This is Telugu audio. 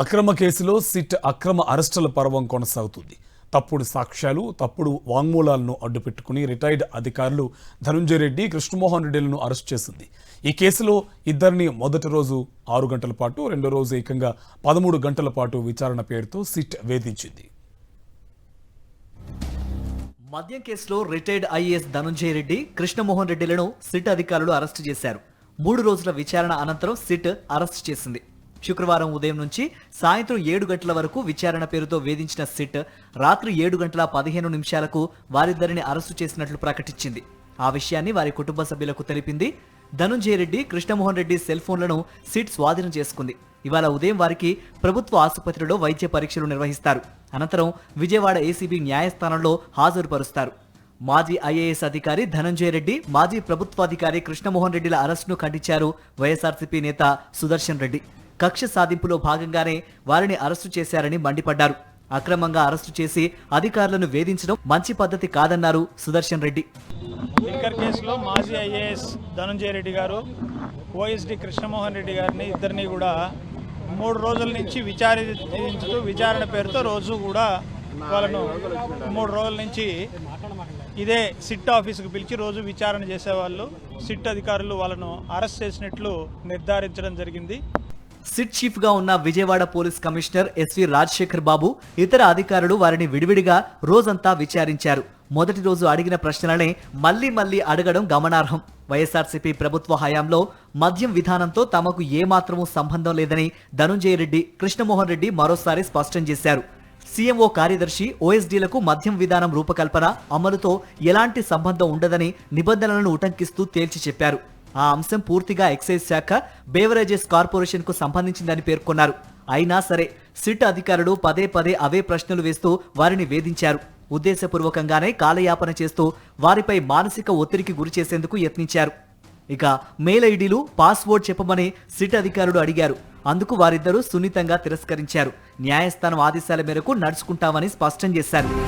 అక్రమ కేసులో సిట్ అక్రమ అరెస్టుల పర్వం కొనసాగుతుంది. తప్పుడు సాక్ష్యాలు, తప్పుడు వాంగ్మూలాలను అడ్డుపెట్టుకుని రిటైర్డ్ అధికారులు ధనంజయ రెడ్డి, కృష్ణమోహన్ రెడ్డిలను అరెస్ట్ చేసింది. ఈ కేసులో ఇద్దరిని మొదటి రోజు 6 గంటల పాటు, రెండో రోజు ఏకంగా 13 గంటల పాటు విచారణ పేరుతో సిట్ వేధించింది. మద్యం కేసులో రిటైర్డ్ ఐఏఎస్ ధనంజయ రెడ్డి, కృష్ణమోహన్ రెడ్డిలను సిట్ అధికారులు అరెస్టు చేశారు. 3 రోజుల విచారణ అనంతరం సిట్ అరెస్టు చేసింది. శుక్రవారం ఉదయం నుంచి సాయంత్రం 7 గంటల వరకు విచారణ పేరుతో వేధించిన సిట్ రాత్రి 7 గంటల 15 నిమిషాలకు వారిద్దరిని అరెస్టు చేసినట్లు ప్రకటించింది. ఆ విషయాన్ని వారి కుటుంబ సభ్యులకు తెలిపింది. ధనంజయ రెడ్డి, కృష్ణమోహన్ రెడ్డి సెల్ ఫోన్లను సిట్ స్వాధీనం చేసుకుంది. ఇవాళ ఉదయం వారికి ప్రభుత్వ ఆసుపత్రిలో వైద్య పరీక్షలు నిర్వహిస్తారు. అనంతరం విజయవాడ ఏసీబీ న్యాయస్థానంలో హాజరుపరుస్తారు. మాజీ ఐఏఎస్ అధికారి ధనంజయ రెడ్డి, మాజీ ప్రభుత్వాధికారి కృష్ణమోహన్ రెడ్డిల అరెస్టును ఖండించారు వైఎస్ఆర్సీపీ నేత సుదర్శన్ రెడ్డి. కక్ష సాధింపులో భాగంగానే వారిని అరెస్టు చేశారని మండిపడ్డారు. అక్రమంగా అరెస్టు చేసి అధికారులను వేధించడం మంచి పద్ధతి కాదన్నారు సుదర్శన్ రెడ్డి. లిక్కర్ కేసులో మాజీ ఐఏఎస్ ధనంజయ రెడ్డి గారు, ఓఎస్డి కృష్ణమోహన్ రెడ్డి గారిని ఇద్దరిని కూడా 3 రోజుల నుంచి విచారించుతూ విచారణ పేరుతో రోజు కూడా వాళ్ళను 3 రోజుల నుంచి ఇదే సిట్ ఆఫీసుకు పిలిచి రోజు విచారణ చేసేవాళ్ళు. సిట్ అధికారులు వాళ్ళను అరెస్ట్ చేసినట్లు నిర్ధారించడం జరిగింది. సిట్ చీఫ్ గా ఉన్న Vijayawada police commissioner SV Rajasekhar Babu, ఇతర అధికారులు వారిని విడివిడిగా రోజంతా విచారించారు. మొదటి రోజు అడిగిన ప్రశ్నలనే మళ్లీ అడగడం గమనార్హం. వైఎస్ఆర్సీపీ ప్రభుత్వ హయాంలో మద్యం విధానంతో తమకు ఏమాత్రమూ సంబంధం లేదని ధనంజయ రెడ్డి, కృష్ణమోహన్ రెడ్డి మరోసారి స్పష్టం చేశారు. సీఎంఓ కార్యదర్శి, ఓఎస్డీలకు మద్యం విధానం రూపకల్పన, అమలుతో ఎలాంటి సంబంధం ఉండదని నిబంధనలను ఉటంకిస్తూ తేల్చి చెప్పారు. ఆ అంశం పూర్తిగా ఎక్సైజ్ శాఖ, బేవరేజెస్ కార్పొరేషన్ కు సంబంధించిందని పేర్కొన్నారు. అయినా సరే సిట్ అధికారులు పదే అవే ప్రశ్నలు వేస్తూ వారిని వేధించారు. ఉద్దేశపూర్వకంగానే కాలయాపన చేస్తూ వారిపై మానసిక ఒత్తిడికి గురి చేసేందుకు యత్నించారు. ఇక మెయిల్ ఐడీలు, పాస్వర్డ్ చెప్పమని సిట్ అధికారులు అడిగారు. అందుకు వారిద్దరూ సున్నితంగా తిరస్కరించారు. న్యాయస్థానం ఆదేశాల మేరకు నడుచుకుంటామని స్పష్టం చేశారు.